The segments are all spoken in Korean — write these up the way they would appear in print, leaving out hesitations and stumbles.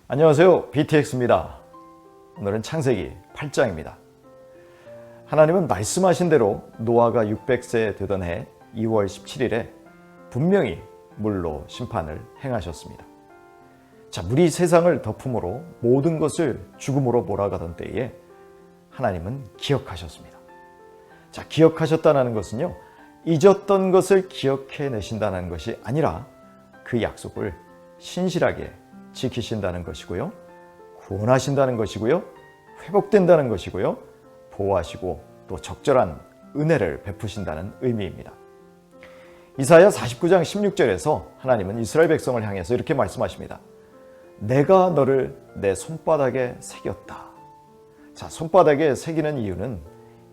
안녕하세요. BTX입니다. 오늘은 창세기 8장입니다. 하나님은 말씀하신 대로 노아가 600세 되던 해 2월 17일에 분명히 물로 심판을 행하셨습니다. 자, 물이 세상을 덮음으로 모든 것을 죽음으로 몰아가던 때에 하나님은 기억하셨습니다. 자, 기억하셨다는 것은요, 잊었던 것을 기억해내신다는 것이 아니라 그 약속을 신실하게 지키신다는 것이고요, 구원하신다는 것이고요, 회복된다는 것이고요, 보호하시고 또 적절한 은혜를 베푸신다는 의미입니다. 이사야 49장 16절에서 하나님은 이스라엘 백성을 향해서 이렇게 말씀하십니다. 내가 너를 내 손바닥에 새겼다. 자, 손바닥에 새기는 이유는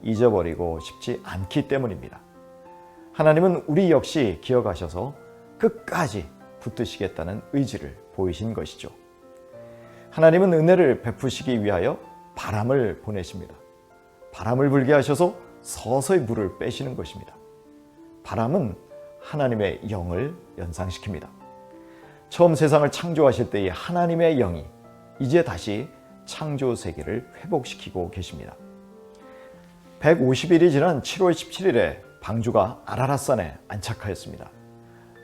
잊어버리고 싶지 않기 때문입니다. 하나님은 우리 역시 기억하셔서 끝까지 붙드시겠다는 의지를 보이신 것이죠. 하나님은 은혜를 베푸시기 위하여 바람을 보내십니다. 바람을 불게 하셔서 서서히 물을 빼시는 것입니다. 바람은 하나님의 영을 연상시킵니다. 처음 세상을 창조하실 때의 하나님의 영이 이제 다시 창조 세계를 회복시키고 계십니다. 150일이 지난 7월 17일에 방주가 아라랏산에 안착하였습니다.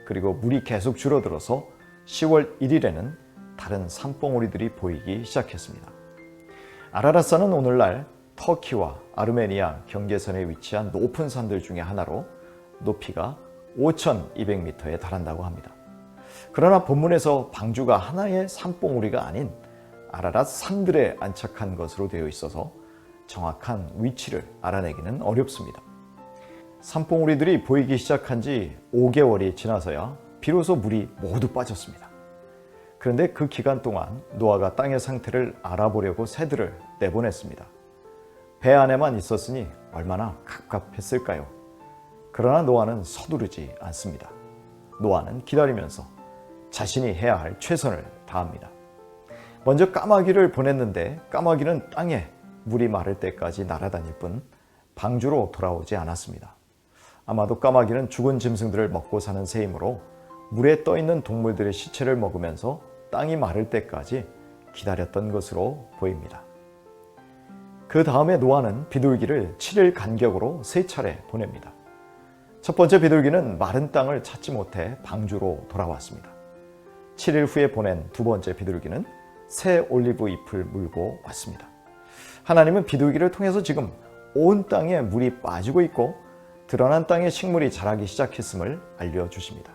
그리고 물이 계속 줄어들어서 10월 1일에는 다른 산봉우리들이 보이기 시작했습니다. 아라랏산은 오늘날 터키와 아르메니아 경계선에 위치한 높은 산들 중에 하나로 높이가 5,200m에 달한다고 합니다. 그러나 본문에서 방주가 하나의 산봉우리가 아닌 아라랏 산들에 안착한 것으로 되어 있어서 정확한 위치를 알아내기는 어렵습니다. 산봉우리들이 보이기 시작한 지 5개월이 지나서야 비로소 물이 모두 빠졌습니다. 그런데 그 기간 동안 노아가 땅의 상태를 알아보려고 새들을 내보냈습니다. 배 안에만 있었으니 얼마나 갑갑했을까요? 그러나 노아는 서두르지 않습니다. 노아는 기다리면서 자신이 해야 할 최선을 다합니다. 먼저 까마귀를 보냈는데 까마귀는 땅에 물이 마를 때까지 날아다닐 뿐 방주로 돌아오지 않았습니다. 아마도 까마귀는 죽은 짐승들을 먹고 사는 새이므로 물에 떠있는 동물들의 시체를 먹으면서 땅이 마를 때까지 기다렸던 것으로 보입니다. 그 다음에 노아는 비둘기를 7일 간격으로 3차례 보냅니다. 첫 번째 비둘기는 마른 땅을 찾지 못해 방주로 돌아왔습니다. 7일 후에 보낸 두 번째 비둘기는 새 올리브 잎을 물고 왔습니다. 하나님은 비둘기를 통해서 지금 온 땅에 물이 빠지고 있고 드러난 땅에 식물이 자라기 시작했음을 알려주십니다.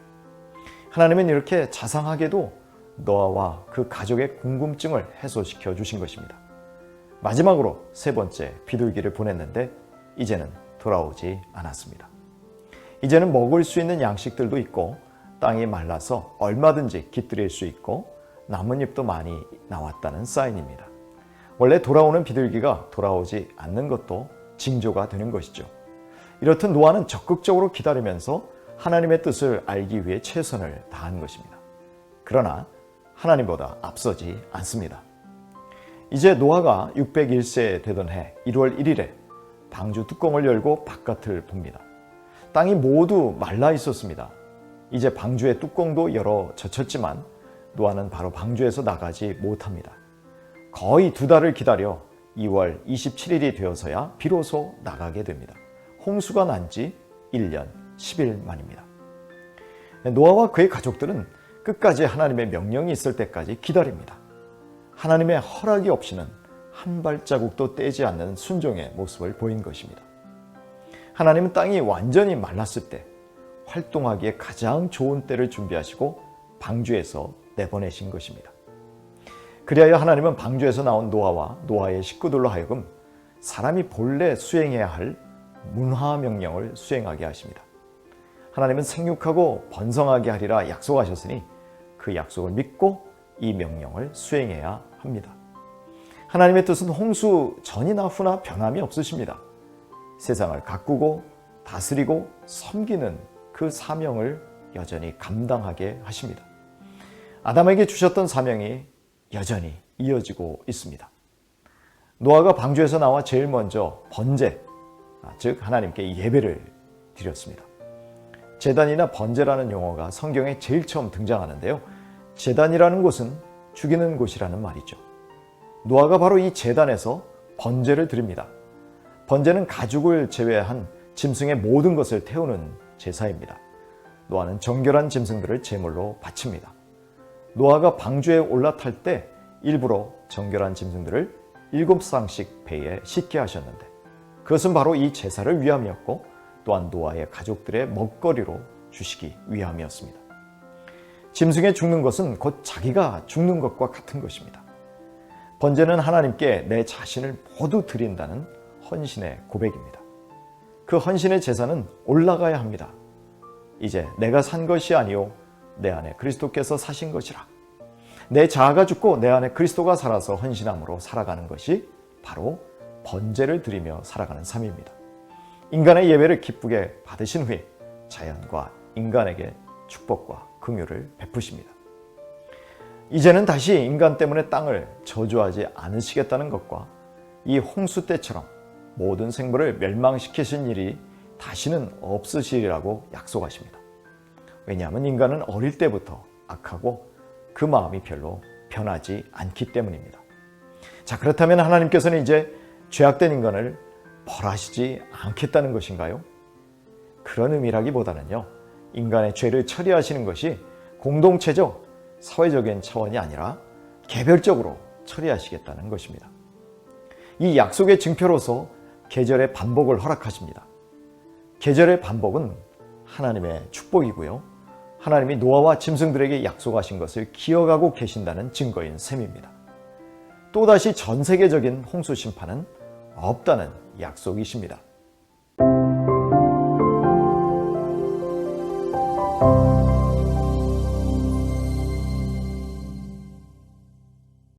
하나님은 이렇게 자상하게도 노아와 그 가족의 궁금증을 해소시켜 주신 것입니다. 마지막으로 세 번째 비둘기를 보냈는데 이제는 돌아오지 않았습니다. 이제는 먹을 수 있는 양식들도 있고 땅이 말라서 얼마든지 깃들일 수 있고 나뭇잎도 많이 나왔다는 사인입니다. 원래 돌아오는 비둘기가 돌아오지 않는 것도 징조가 되는 것이죠. 이렇듯 노아는 적극적으로 기다리면서 하나님의 뜻을 알기 위해 최선을 다한 것입니다. 그러나 하나님보다 앞서지 않습니다. 이제 노아가 601세 되던 해 1월 1일에 방주 뚜껑을 열고 바깥을 봅니다. 땅이 모두 말라 있었습니다. 이제 방주의 뚜껑도 열어 젖혔지만 노아는 바로 방주에서 나가지 못합니다. 거의 2달을 기다려 2월 27일이 되어서야 비로소 나가게 됩니다. 홍수가 난 지 1년 10일 만입니다. 노아와 그의 가족들은 끝까지 하나님의 명령이 있을 때까지 기다립니다. 하나님의 허락이 없이는 한 발자국도 떼지 않는 순종의 모습을 보인 것입니다. 하나님은 땅이 완전히 말랐을 때 활동하기에 가장 좋은 때를 준비하시고 방주에서 내보내신 것입니다. 그리하여 하나님은 방주에서 나온 노아와 노아의 식구들로 하여금 사람이 본래 수행해야 할 문화 명령을 수행하게 하십니다. 하나님은 생육하고 번성하게 하리라 약속하셨으니 그 약속을 믿고 이 명령을 수행해야 합니다. 하나님의 뜻은 홍수 전이나 후나 변함이 없으십니다. 세상을 가꾸고 다스리고 섬기는 그 사명을 여전히 감당하게 하십니다. 아담에게 주셨던 사명이 여전히 이어지고 있습니다. 노아가 방주에서 나와 제일 먼저 번제, 즉 하나님께 예배를 드렸습니다. 제단이나 번제라는 용어가 성경에 제일 처음 등장하는데요. 제단이라는 곳은 죽이는 곳이라는 말이죠. 노아가 바로 이 제단에서 번제를 드립니다. 번제는 가죽을 제외한 짐승의 모든 것을 태우는 제사입니다. 노아는 정결한 짐승들을 제물로 바칩니다. 노아가 방주에 올라탈 때 일부러 정결한 짐승들을 7쌍씩 배에 싣게 하셨는데 그것은 바로 이 제사를 위함이었고 또한 노아의 가족들의 먹거리로 주시기 위함이었습니다. 짐승의 죽는 것은 곧 자기가 죽는 것과 같은 것입니다. 번제는 하나님께 내 자신을 모두 드린다는 헌신의 고백입니다. 그 헌신의 제사는 올라가야 합니다. 이제 내가 산 것이 아니요 내 안에 그리스도께서 사신 것이라. 내 자아가 죽고 내 안에 그리스도가 살아서 헌신함으로 살아가는 것이 바로 번제를 드리며 살아가는 삶입니다. 인간의 예배를 기쁘게 받으신 후에 자연과 인간에게 축복과 긍휼을 베푸십니다. 이제는 다시 인간 때문에 땅을 저주하지 않으시겠다는 것과 이 홍수 때처럼 모든 생물을 멸망시키신 일이 다시는 없으시리라고 약속하십니다. 왜냐하면 인간은 어릴 때부터 악하고 그 마음이 별로 변하지 않기 때문입니다. 자, 그렇다면 하나님께서는 이제 죄악된 인간을 벌하시지 않겠다는 것인가요? 그런 의미라기보다는요, 인간의 죄를 처리하시는 것이 공동체적, 사회적인 차원이 아니라 개별적으로 처리하시겠다는 것입니다. 이 약속의 증표로서 계절의 반복을 허락하십니다. 계절의 반복은 하나님의 축복이고요. 하나님이 노아와 짐승들에게 약속하신 것을 기억하고 계신다는 증거인 셈입니다. 또다시 전 세계적인 홍수 심판은 없다는 약속이십니다.